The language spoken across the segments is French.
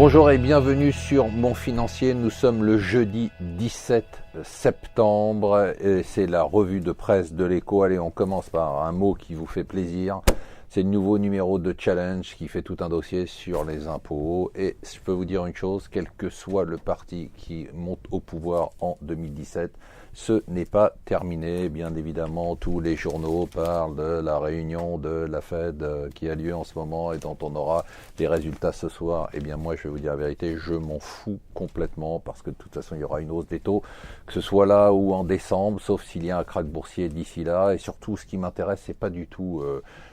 Bonjour et bienvenue sur Mon Financier. Nous sommes le jeudi 17 septembre et c'est la revue de presse de l'Écho. Allez, on commence par un mot qui vous fait plaisir. C'est le nouveau numéro de Challenge qui fait tout un dossier sur les impôts. Et je peux vous dire une chose, quel que soit le parti qui monte au pouvoir en 2017, ce n'est pas terminé. Bien évidemment, tous les journaux parlent de la réunion de la Fed qui a lieu en ce moment et dont on aura des résultats ce soir. Eh bien moi, je vais vous dire la vérité, je m'en fous complètement parce que de toute façon, il y aura une hausse des taux, que ce soit là ou en décembre, sauf s'il y a un krach boursier d'ici là. Et surtout, ce qui m'intéresse, c'est pas du tout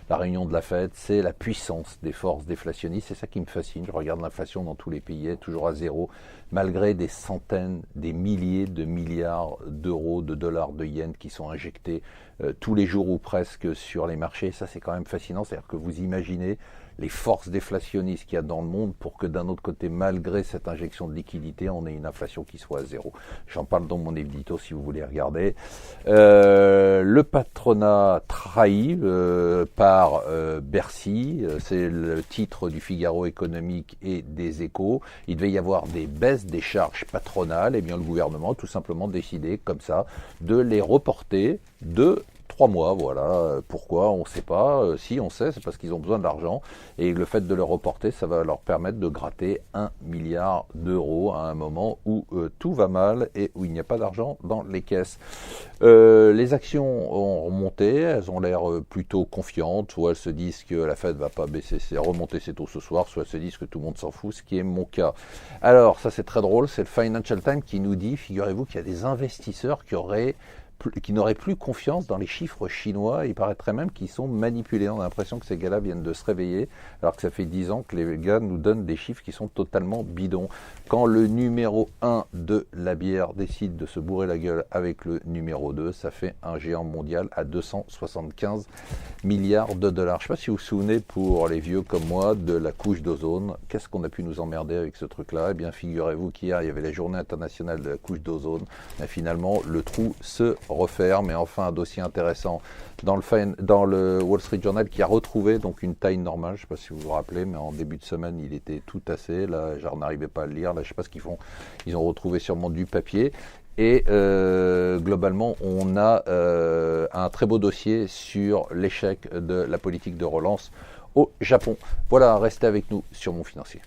la réunion de la Fed, c'est la puissance des forces déflationnistes. C'est ça qui me fascine. Je regarde l'inflation dans tous les pays, elle est toujours à zéro, malgré des centaines, des milliers de milliards d'euros, de dollars, de yens qui sont injectés tous les jours ou presque sur les marchés. Ça, c'est quand même fascinant. C'est-à-dire que vous imaginez les forces déflationnistes qu'il y a dans le monde pour que d'un autre côté, malgré cette injection de liquidité, on ait une inflation qui soit à zéro. J'en parle dans mon édito si vous voulez regarder. Le patronat trahi par Bercy, c'est le titre du Figaro économique et des Échos. Il devait y avoir des baisses des charges patronales. Et bien le gouvernement a tout simplement décidé comme ça de les reporter de 3 mois, voilà. Pourquoi? On ne sait pas. Si on sait, c'est parce qu'ils ont besoin d'argent. Et le fait de le reporter, ça va leur permettre de gratter 1 milliard d'euros à un moment où tout va mal et où il n'y a pas d'argent dans les caisses. Les actions ont remonté, elles ont l'air plutôt confiantes. Soit elles se disent que la Fed va pas remonter ses taux ce soir, soit elles se disent que tout le monde s'en fout, ce qui est mon cas. Alors, ça c'est très drôle, c'est le Financial Times qui nous dit, figurez-vous qu'il y a des investisseurs qui n'auraient plus confiance dans les chiffres chinois. Il paraîtrait même qu'ils sont manipulés. On a l'impression que ces gars-là viennent de se réveiller, alors que ça fait 10 ans que les gars nous donnent des chiffres qui sont totalement bidons. Quand le numéro 1 de la bière décide de se bourrer la gueule avec le numéro 2, ça fait un géant mondial à 275 milliards de dollars. Je ne sais pas si vous vous souvenez, pour les vieux comme moi, de la couche d'ozone. Qu'est-ce qu'on a pu nous emmerder avec ce truc-là? Eh bien, figurez-vous qu'hier, il y avait la journée internationale de la couche d'ozone. Et finalement, le trou se referme. Et enfin, un dossier intéressant dans le Wall Street Journal qui a retrouvé donc une taille normale. Je ne sais pas si vous vous rappelez, mais en début de semaine, il était tout tassé. Là, je n'arrivais pas à le lire. Là, je ne sais pas ce qu'ils font. Ils ont retrouvé sûrement du papier. Et globalement, on a un très beau dossier sur l'échec de la politique de relance au Japon. Voilà, restez avec nous sur Mon Financier.